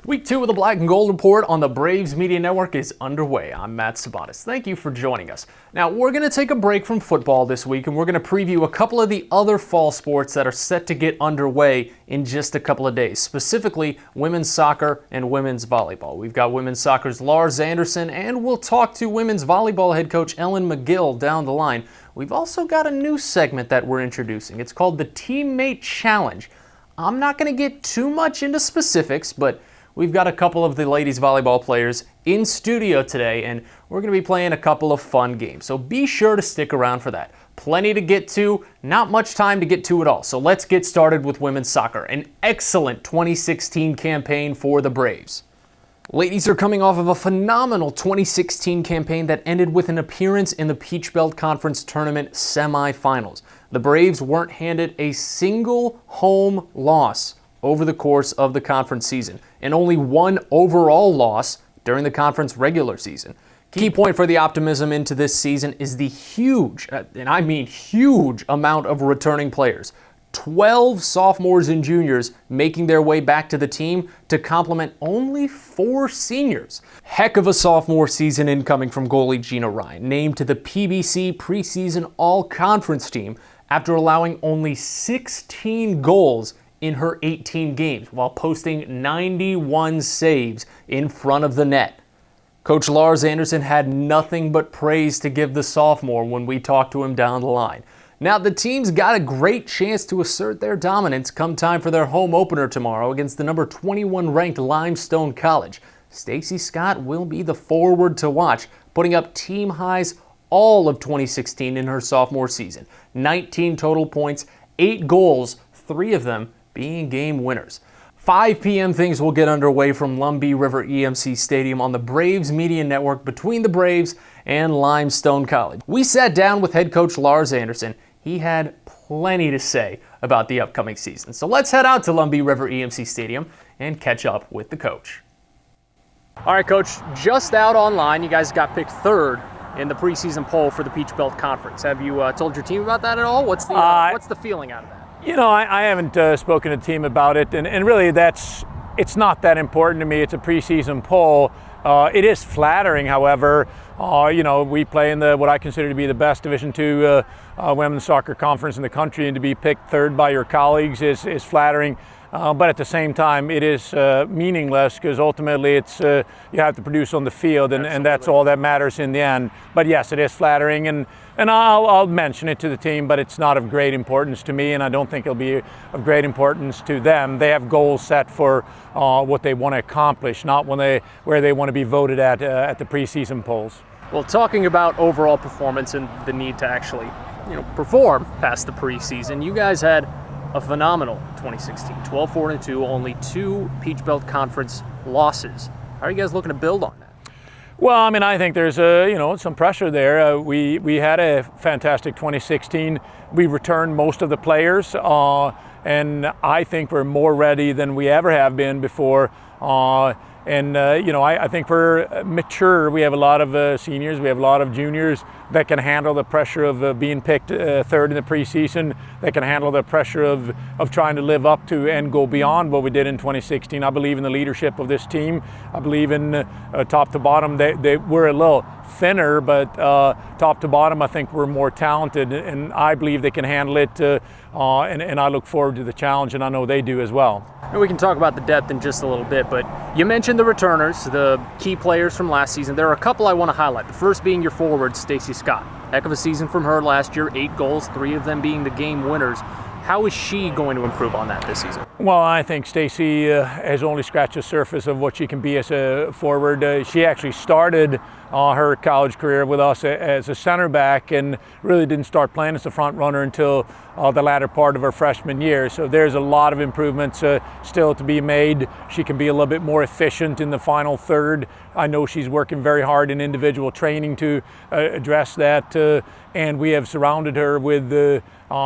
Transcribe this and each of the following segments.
Week 2 of the Black and Gold Report on the Braves Media Network is underway. I'm Matt Sabados. Thank you for joining us. Now, we're going to take a break from football this week, and we're going to preview a couple of the other fall sports that are set to get underway in just a couple of days, specifically women's soccer and women's volleyball. We've got women's soccer's Lars Andersson, and we'll talk to women's volleyball head coach Ellen McGill down the line. We've also got a new segment that we're introducing. It's called the Teammate Challenge. I'm not going to get too much into specifics, but we've got a couple of the ladies volleyball players in studio today, and we're going to be playing a couple of fun games. So be sure to stick around for that. Plenty to get to, not much time to get to it all. So let's get started with women's soccer. An excellent 2016 campaign for the Braves. Ladies are coming off of a phenomenal 2016 campaign that ended with an appearance in the Peach Belt Conference Tournament semifinals. The Braves weren't handed a single home loss over the course of the conference season, and only one overall loss during the conference regular season. Key point for the optimism into this season is the huge, and I mean huge, amount of returning players. 12 sophomores and juniors making their way back to the team to complement only 4 seniors. Heck of a sophomore season incoming from goalie Gina Ryan, named to the PBC preseason all-conference team after allowing only 16 goals in her 18 games, while posting 91 saves in front of the net. Coach Lars Andersson had nothing but praise to give the sophomore when we talked to him down the line. Now, the team's got a great chance to assert their dominance come time for their home opener tomorrow against the number 21 ranked Limestone College. Stacey Scott will be the forward to watch, putting up team highs all of 2016 in her sophomore season. 19 total points, 8 goals, 3 of them being game winners. 5 p.m. things will get underway from Lumbee River EMC Stadium on the Braves Media Network between the Braves and Limestone College. We sat down with head coach Lars Andersson. He had plenty to say about the upcoming season. So let's head out to Lumbee River EMC Stadium and catch up with the coach. All right, Coach, just out online, you guys got picked 3rd in the preseason poll for the Peach Belt Conference. Have you told your team about that at all? What's the feeling out of that? You know, I haven't spoken to the team about it, and really it's not that important to me. It's a preseason poll. It is flattering, however. We play in what I consider to be the best Division II women's soccer conference in the country, and to be picked 3rd by your colleagues is flattering. But at the same time, it is meaningless, because ultimately it's you have to produce on the field, and that's all that matters in the end. But yes, it is flattering, and I'll mention it to the team, but it's not of great importance to me, and I don't think it'll be of great importance to them. They have goals set for what they want to accomplish, not where they want to be voted at the preseason polls. Well, talking about overall performance and the need to actually, perform past the preseason, you guys had a phenomenal 2016, 12-4-2, only 2 Peach Belt Conference losses. How are you guys looking to build on that? Well, I mean, I think there's some pressure there. We had a fantastic 2016. We returned most of the players, and I think we're more ready than we ever have been before. I think we're mature. We have a lot of seniors, we have a lot of juniors that can handle the pressure of being picked 3rd in the preseason, that can handle the pressure of trying to live up to and go beyond what we did in 2016. I believe in the leadership of this team. I believe in top to bottom. We're a little thinner, but top to bottom, I think we're more talented, and I believe they can handle it, and I look forward to the challenge, and I know they do as well. And we can talk about the depth in just a little bit, but you mentioned the returners, the key players from last season. There are a couple I want to highlight. The first being your forward, Stacey Scott. Heck of a season from her last year, 8 goals, 3 of them being the game winners. How is she going to improve on that this season? Well, I think Stacey has only scratched the surface of what she can be as a forward. She actually started her college career with us as a center back, and really didn't start playing as a front runner until the latter part of her freshman year. So there's a lot of improvements still to be made. She can be a little bit more efficient in the final third. I know she's working very hard in individual training to address that, and we have surrounded her with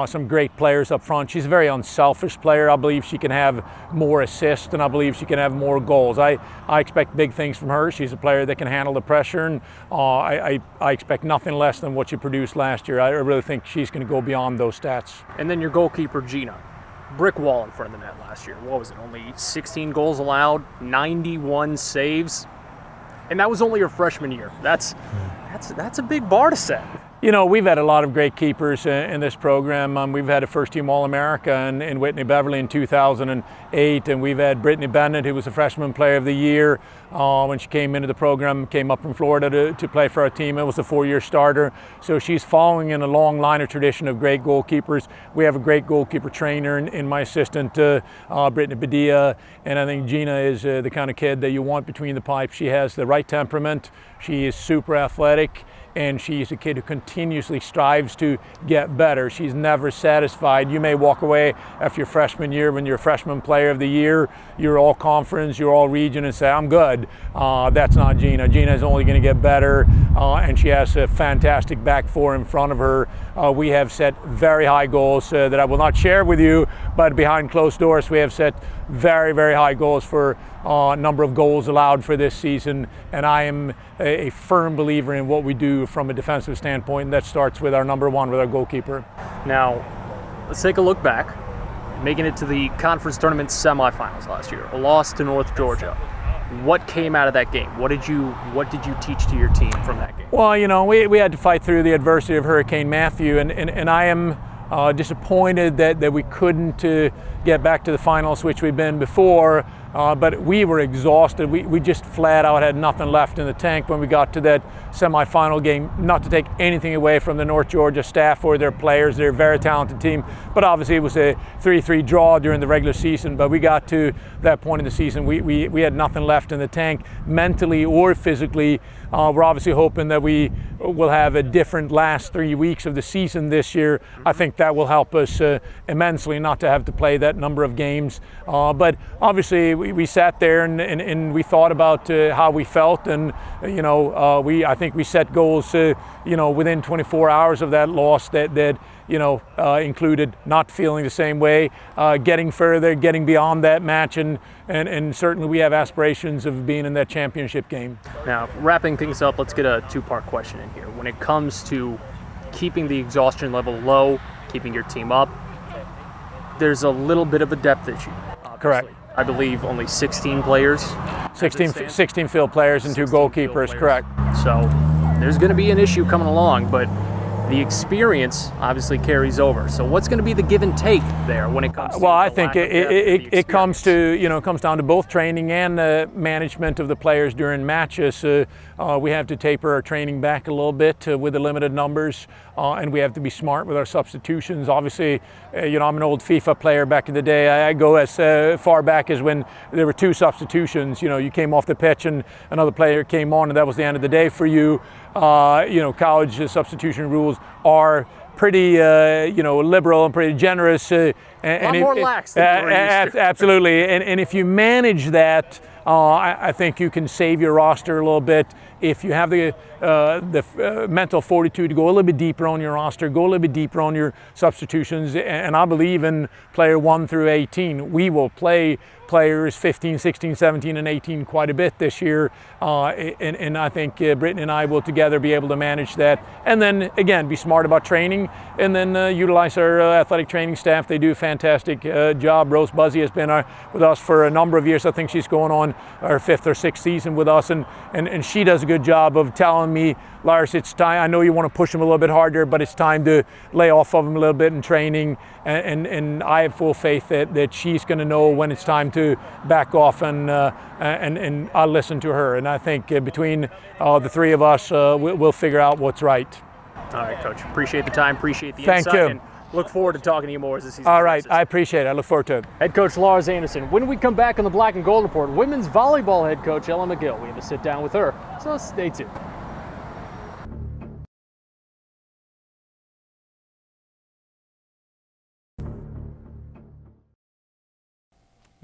some great players up front. She's a very unselfish player. I believe she can have more assists, and I believe she can have more goals. I expect big things from her. She's a player that can handle the pressure, and I expect nothing less than what she produced last year. I really think she's going to go beyond those stats. And then your goalkeeper, Gina. brick wall in front of the net last year. What was it? Only 16 goals allowed, 91 saves, and that was only her freshman year. That's a big bar to set. You know, we've had a lot of great keepers in this program. We've had a first-team All-America in Whitney Beverly in 2008, and we've had Brittany Bennett, who was a Freshman Player of the Year when she came into the program, came up from Florida to play for our team. It was a 4-year starter, so she's following in a long line of tradition of great goalkeepers. We have a great goalkeeper trainer in my assistant, Brittany Badia, and I think Gina is the kind of kid that you want between the pipes. She has the right temperament. She is super athletic, and she's a kid who continuously strives to get better. She's never satisfied. You may walk away after your freshman year when you're a Freshman Player of the Year, you're all conference, you're all region, and say, I'm good. That's not Gina. Gina is only going to get better, and she has a fantastic back four in front of her. We have set very high goals that I will not share with you, but behind closed doors we have set very, very high goals for number of goals allowed for this season, and I am a firm believer in what we do from a defensive standpoint, and that starts with our number one, with our goalkeeper. Now, let's take a look back. Making it to the conference tournament semifinals last year, a loss to North Georgia. What came out of that game? What did you teach to your team from that game? Well, you know, we had to fight through the adversity of Hurricane Matthew, and I am disappointed that we couldn't get back to the finals, which we've been before, but we were exhausted. We just flat out had nothing left in the tank when we got to that semifinal game. Not to take anything away from the North Georgia staff or their players, they're a very talented team, but obviously it was a 3-3 draw during the regular season. But we got to that point in the season, we had nothing left in the tank, mentally or physically. We're obviously hoping that we will have a different last 3 weeks of the season this year. I think that will help us immensely not to have to play that number of games. But obviously we sat there and we thought about how we felt, and I think we set goals within 24 hours of that loss that included not feeling the same way, getting further, getting beyond that match, and certainly we have aspirations of being in that championship game. Now, wrapping things up, let's get a two-part question in here. When it comes to keeping the exhaustion level low, keeping your team up, there's a little bit of a depth issue. Obviously. Correct. I believe only 16 players. 16 field players and 2 goalkeepers, correct. So there's going to be an issue coming along, but the experience obviously carries over. So what's going to be the give and take there when it comes to I think it comes down to both training and management of the players during matches. We have to taper our training back a little bit with the limited numbers, and we have to be smart with our substitutions. Obviously, I'm an old FIFA player back in the day. I go as far back as when there were 2 substitutions. You came off the pitch and another player came on, and that was the end of the day for you. College substitution rules are pretty, liberal and pretty generous. A lot more lax than we're used to. Absolutely. And if you manage that, I think you can save your roster a little bit. If you have the mental fortitude to go a little bit deeper on your roster, go a little bit deeper on your substitutions, and I believe in player 1 through 18. We will play players 15, 16, 17, and 18 quite a bit this year, and I think Brittany and I will together be able to manage that. And then, again, be smart about training, and then utilize our athletic training staff. They do a fantastic job. Rose Buzzy has been with us for a number of years. I think she's going on her 5th or 6th season with us, and she does a good job of telling me, Lars, it's time. I know you want to push him a little bit harder, but it's time to lay off of him a little bit in training. And I have full faith that she's going to know when it's time to back off, and I'll listen to her. And I think between the 3 of us, we'll figure out what's right. All right, Coach. Appreciate the time. Appreciate the insight. Thank you. And look forward to talking to you more as the season All right. progresses. I appreciate it. I look forward to it. Head coach Lars Andersson. When we come back on the Black and Gold Report, women's volleyball head coach Ella McGill. We have to sit down with her, so stay tuned.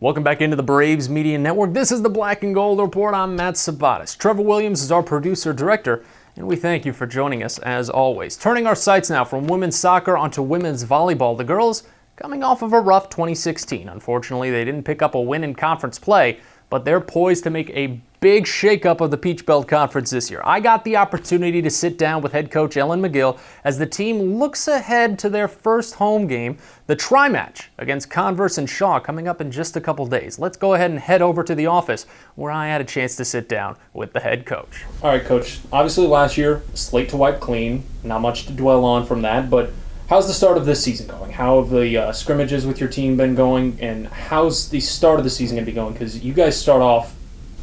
Welcome back into the Braves Media Network. This is the Black and Gold Report. I'm Matt Sabados. Trevor Williams is our producer-director, and we thank you for joining us as always. Turning our sights now from women's soccer onto women's volleyball. The girls coming off of a rough 2016. Unfortunately, they didn't pick up a win in conference play, but they're poised to make a big shakeup of the Peach Belt Conference this year. I got the opportunity to sit down with head coach Ellen McGill as the team looks ahead to their first home game, the tri-match against Converse and Shaw, coming up in just a couple days. Let's go ahead and head over to the office where I had a chance to sit down with the head coach. All right, Coach. Obviously last year, slate to wipe clean. Not much to dwell on from that, but how's the start of this season going? How have the scrimmages with your team been going, and how's the start of the season going to be going? Because you guys start off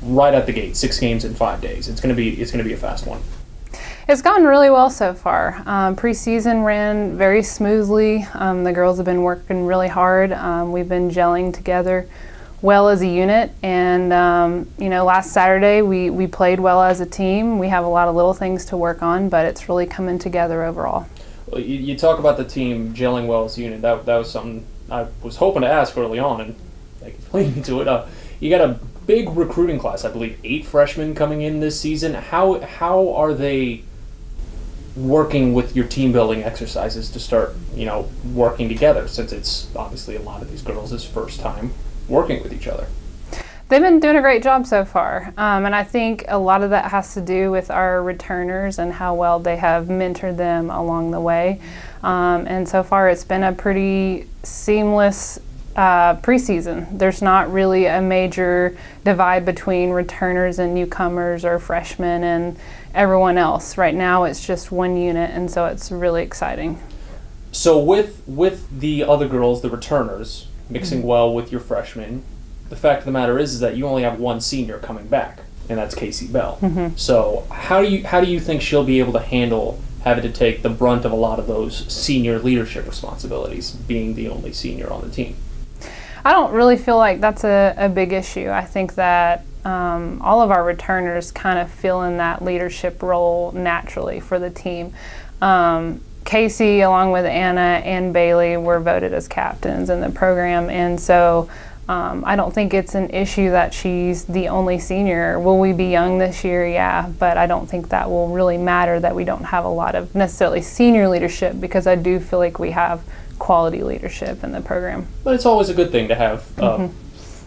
right at the gate, 6 games in 5 days. It's going to be a fast one. It's gone really well so far. Preseason ran very smoothly. The girls have been working really hard. We've been gelling together well as a unit, and last Saturday we played well as a team. We have a lot of little things to work on, but it's really coming together overall. Well, you talk about the team gelling well as a unit. That was something I was hoping to ask early on, and they lead me to it. You got a big recruiting class, I believe 8 freshmen coming in this season. How are they working with your team building exercises to start, working together, since it's obviously a lot of these girls' first time working with each other? They've been doing a great job so far, and I think a lot of that has to do with our returners and how well they have mentored them along the way. And so far it's been a pretty seamless preseason. There's not really a major divide between returners and newcomers or freshmen and everyone else. Right now it's just one unit, and so it's really exciting. So with the other girls, the returners, mixing well with your freshmen, the fact of the matter is that you only have one senior coming back, and that's Casey Bell. So how do you think she'll be able to handle having to take the brunt of a lot of those senior leadership responsibilities, being the only senior on the team? I don't really feel like that's a big issue. I think that all of our returners kind of fill in that leadership role naturally for the team. Casey, along with Anna and Bailey, were voted as captains in the program, and so I don't think it's an issue that she's the only senior. Will we be young this year? Yeah, but I don't think that will really matter that we don't have a lot of necessarily senior leadership, because I do feel like we have quality leadership in the program. But it's always a good thing to have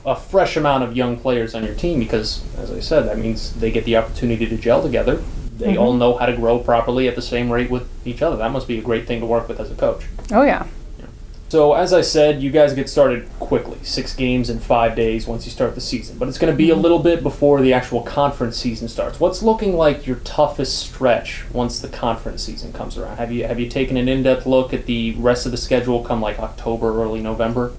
a fresh amount of young players on your team, because, as I said, that means they get the opportunity to gel together. They all know how to grow properly at the same rate with each other. That must be a great thing to work with as a coach. Oh, yeah. So, as I said, you guys get started quickly. 6 games in 5 days once you start the season. But it's going to be a little bit before the actual conference season starts. What's looking like your toughest stretch once the conference season comes around? Have you taken an in-depth look at the rest of the schedule come like October, early November?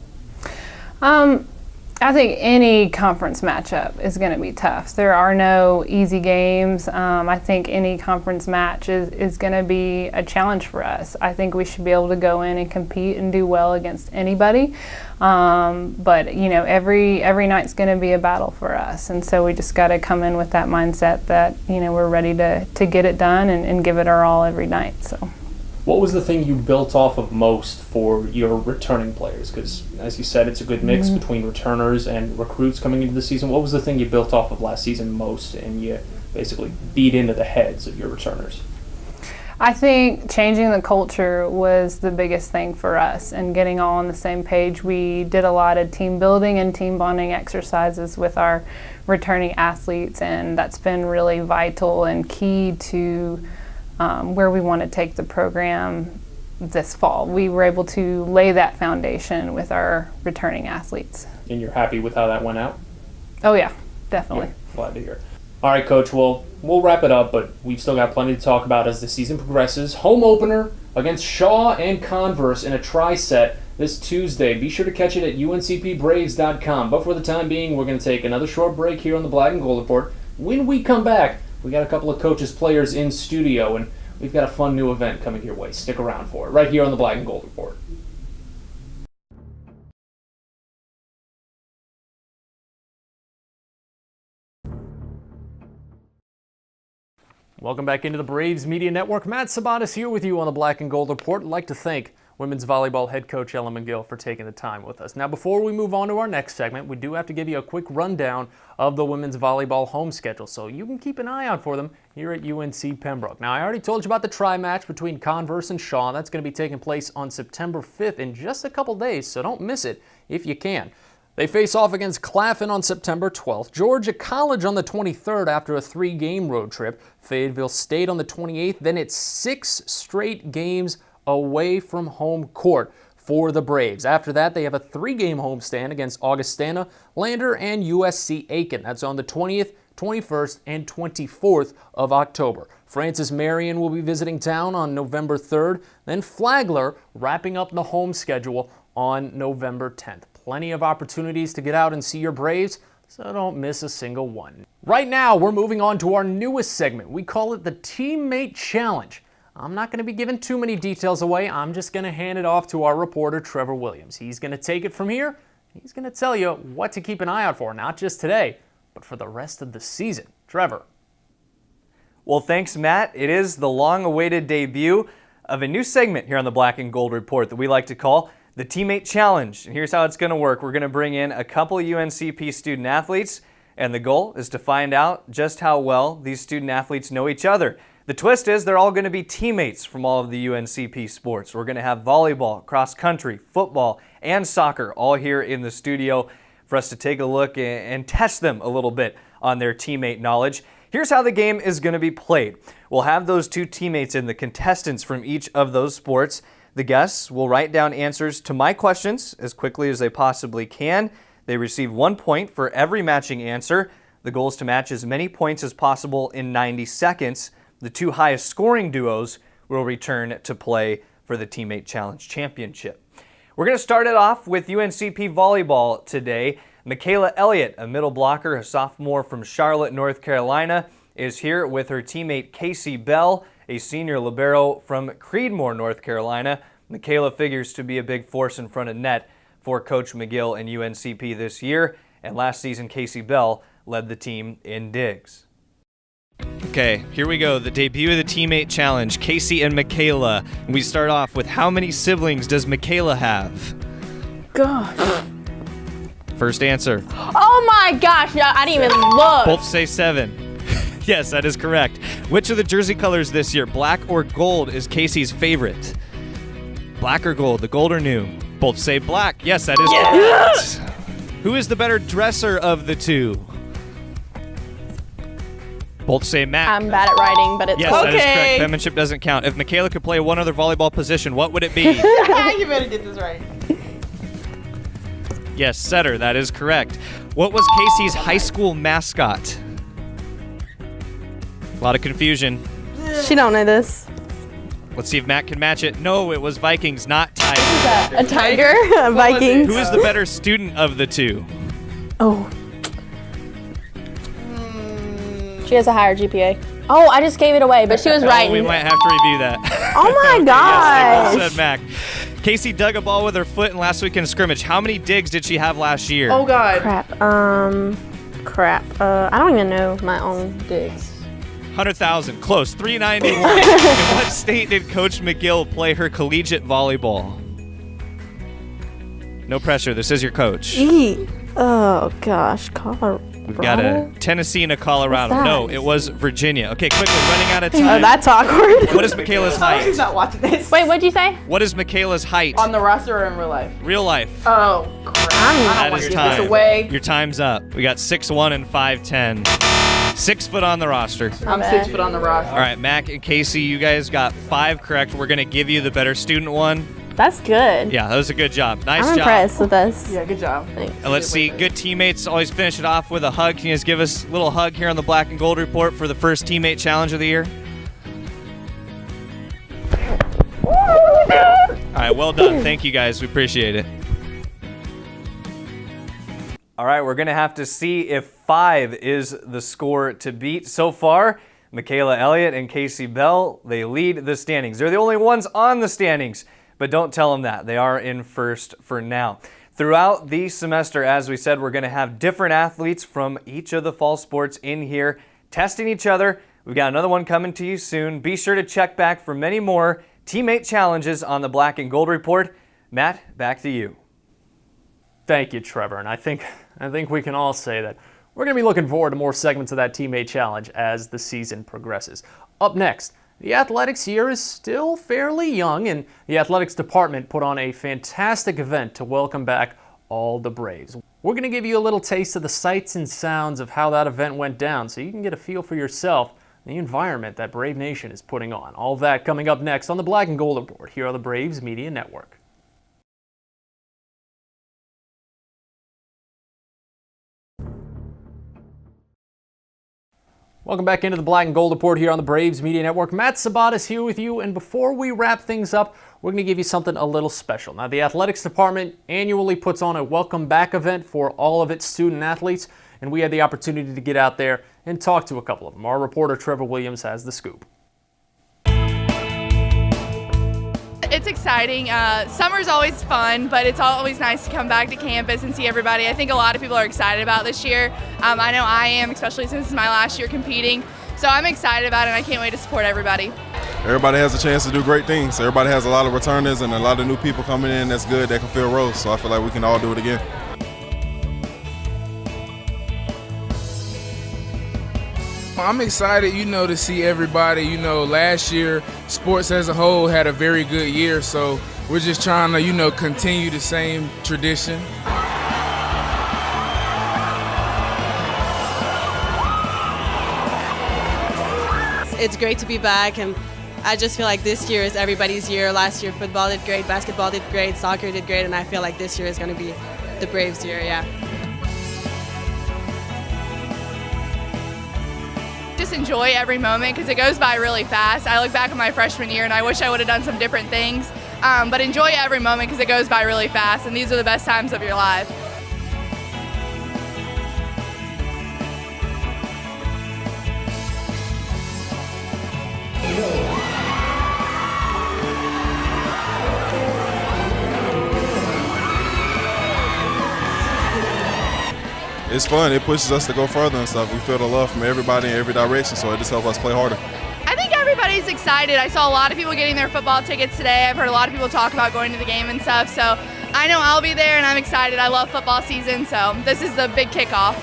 I think any conference matchup is going to be tough. There are no easy games. I think any conference match is going to be a challenge for us. I think we should be able to go in and compete and do well against anybody. But every night's going to be a battle for us, and so we just got to come in with that mindset that we're ready to get it done and give it our all every night. So. What was the thing you built off of most for your returning players? Because, as you said, it's a good mix between returners and recruits coming into the season. What was the thing you built off of last season most, and you basically beat into the heads of your returners? I think changing the culture was the biggest thing for us, and getting all on the same page. We did a lot of team building and team bonding exercises with our returning athletes, and that's been really vital and key to where we want to take the program this fall. We were able to lay that foundation with our returning athletes. And you're happy with how that went out? Oh yeah, definitely. Yeah, glad to hear. All right, Coach, well, we'll wrap it up, but we've still got plenty to talk about as the season progresses. Home opener against Shaw and Converse in a tri-set this Tuesday. Be sure to catch it at uncpbraves.com. But for the time being, we're going to take another short break here on the Black and Gold Report. When we come back, we got a couple of coaches, players in studio, and we've got a fun new event coming your way. Stick around for it, right here on the Black and Gold Report. Welcome back into the Braves Media Network. Matt Sabados here with you on the Black and Gold Report. I'd like to thank women's volleyball head coach Ellen McGill for taking the time with us. Now, before we move on to our next segment, we do have to give you a quick rundown of the women's volleyball home schedule, so you can keep an eye out for them here at UNC Pembroke. Now, I already told you about the tri-match between Converse and Shaw. That's going to be taking place on September 5th in just a couple days, so don't miss it if you can. They face off against Claflin on September 12th, Georgia College on the 23rd after a 3-game road trip, Fayetteville State on the 28th, then it's 6 straight games away from home court for the Braves. After that, they have a 3-game homestand against Augustana, Lander, and USC Aiken. That's on the 20th, 21st, and 24th of October. Francis Marion will be visiting town on November 3rd, then Flagler wrapping up the home schedule on November 10th. Plenty of opportunities to get out and see your Braves, so don't miss a single one. Right now, we're moving on to our newest segment. We call it the Teammate Challenge. I'm not going to be giving too many details away. I'm just going to hand it off to our reporter, Trevor Williams. He's going to take it from here. He's going to tell you what to keep an eye out for, not just today, but for the rest of the season. Trevor. Well, thanks, Matt. It is the long-awaited debut of a new segment here on the Black and Gold Report that we like to call the Teammate Challenge. And here's how it's going to work. We're going to bring in a couple UNCP student athletes, and the goal is to find out just how well these student athletes know each other. The twist is they're all going to be teammates from all of the UNCP sports. We're going to have volleyball, cross country, football, and soccer all here in the studio for us to take a look and test them a little bit on their teammate knowledge. Here's how the game is going to be played. We'll have those two teammates and the contestants from each of those sports. The guests will write down answers to my questions as quickly as they possibly can. They receive 1 point for every matching answer. The goal is to match as many points as possible in 90 seconds. The 2 highest scoring duos will return to play for the Teammate Challenge Championship. We're going to start it off with UNCP Volleyball today. Michaela Elliott, a middle blocker, a sophomore from Charlotte, North Carolina, is here with her teammate Casey Bell, a senior libero from Creedmoor, North Carolina. Michaela figures to be a big force in front of net for Coach McGill and UNCP this year, and last season Casey Bell led the team in digs. Okay, here we go. The debut of the Teammate Challenge, Casey and Michaela. We start off with how many siblings does Michaela have? Gosh. First answer. Oh my gosh, I didn't even look. Both say 7. Yes, that is correct. Which of the jersey colors this year, black or gold, is Casey's favorite? Black or gold? The gold or new? Both say black. Yes, that is correct. Who is the better dresser of the two? Both say Matt. I'm bad at writing, but it's yes, okay. That is correct. Penmanship doesn't count. If Michaela could play one other volleyball position, what would it be? You better get this right. Yes, setter. That is correct. What was Casey's high school mascot? A lot of confusion. She don't know this. Let's see if Matt can match it. No, it was Vikings, not Tigers. Is that a tiger? A Vikings? Who is the better student of the two? Oh. She has a higher GPA. Oh, I just gave it away, but she was right. We might have to review that. Oh my gosh. Yes, they both said Mac. Casey dug a ball with her foot in last weekend's scrimmage. How many digs did she have last year? Oh God. Crap. I don't even know my own digs. 100,000. Close. 391. In what state did Coach McGill play her collegiate volleyball? No pressure. This is your coach. Oh gosh, Colorado. We've got a Tennessee and a Colorado. What's that? No, it was Virginia. Okay, quickly, running out of time. Oh, that's awkward. What is Michaela's height? She's not watching this. Wait, what'd you say? What is Michaela's height? On the roster or in real life? Real life. Oh, crap. I don't That want is to give time. this away. Your time's up. We got 6'1" and 5'10". 6 foot on the roster. I'm 6 foot on the roster. All right, Mac and Casey, you guys got 5 correct. We're going to give you the better student one. That's good. Yeah, that was a good job. Nice I'm job. impressed with this. Yeah, good job. Thanks. And let's see, good teammates always finish it off with a hug. Can you guys give us a little hug here on the Black and Gold Report for the first teammate challenge of the year? All right, well done. Thank you guys. We appreciate it. All right, we're going to have to see if 5 is the score to beat. So far, Michaela Elliott and Casey Bell, they lead the standings. They're the only ones on the standings, but don't tell them that. They are in first for now. Throughout the semester, as we said, we're going to have different athletes from each of the fall sports in here testing each other. We've got another one coming to you soon. Be sure to check back for many more teammate challenges on the Black and Gold Report. Matt, back to you. Thank you, Trevor. And I think we can all say that we're going to be looking forward to more segments of that teammate challenge as the season progresses. Up next, the athletics year is still fairly young, and the athletics department put on a fantastic event to welcome back all the Braves. We're going to give you a little taste of the sights and sounds of how that event went down so you can get a feel for yourself the environment that Brave Nation is putting on. All of that coming up next on the Black and Gold Report here on the Braves Media Network. Welcome back into the Black and Gold Report here on the Braves Media Network. Matt Sabados here with you, and before we wrap things up, we're going to give you something a little special. Now, the athletics department annually puts on a welcome back event for all of its student athletes, and we had the opportunity to get out there and talk to a couple of them. Our reporter Trevor Williams has the scoop. It's exciting. Summer's always fun, but it's always nice to come back to campus and see everybody. I think a lot of people are excited about this year. I know I am, especially since it's my last year competing. So I'm excited about it, and I can't wait to support everybody. Everybody has a chance to do great things. Everybody has a lot of returners and a lot of new people coming in that's good, that can fill roles. So I feel like we can all do it again. I'm excited, to see everybody. Last year, sports as a whole had a very good year, so we're just trying to, continue the same tradition. It's great to be back, and I just feel like this year is everybody's year. Last year, football did great, basketball did great, soccer did great, and I feel like this year is going to be the Braves' year, yeah. Just enjoy every moment because it goes by really fast. I look back at my freshman year and I wish I would have done some different things, but enjoy every moment because it goes by really fast, and these are the best times of your life. It's fun. It pushes us to go further and stuff. We feel the love from everybody in every direction, so it just helps us play harder. I think everybody's excited. I saw a lot of people getting their football tickets today. I've heard a lot of people talk about going to the game and stuff, so I know I'll be there and I'm excited. I love football season, so this is the big kickoff.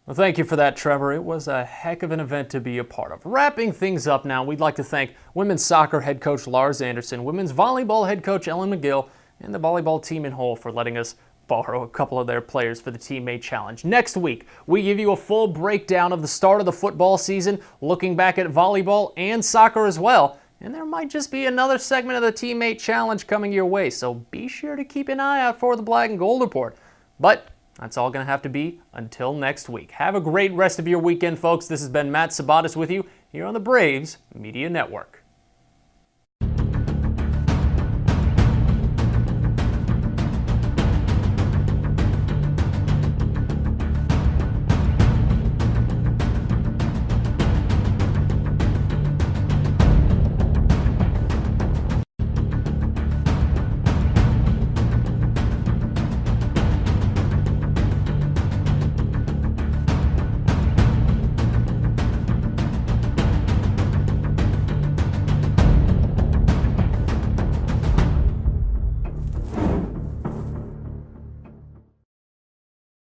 Well, thank you for that, Trevor. It was a heck of an event to be a part of. Wrapping things up now, we'd like to thank women's soccer head coach Lars Andersson, women's volleyball head coach Ellen McGill, and the volleyball team in whole for letting us borrow a couple of their players for the Teammate Challenge. Next week, we give you a full breakdown of the start of the football season, looking back at volleyball and soccer as well. And there might just be another segment of the Teammate Challenge coming your way, so be sure to keep an eye out for the Black and Gold Report. But that's all going to have to be until next week. Have a great rest of your weekend, folks. This has been Matt Sabados with you here on the Braves Media Network.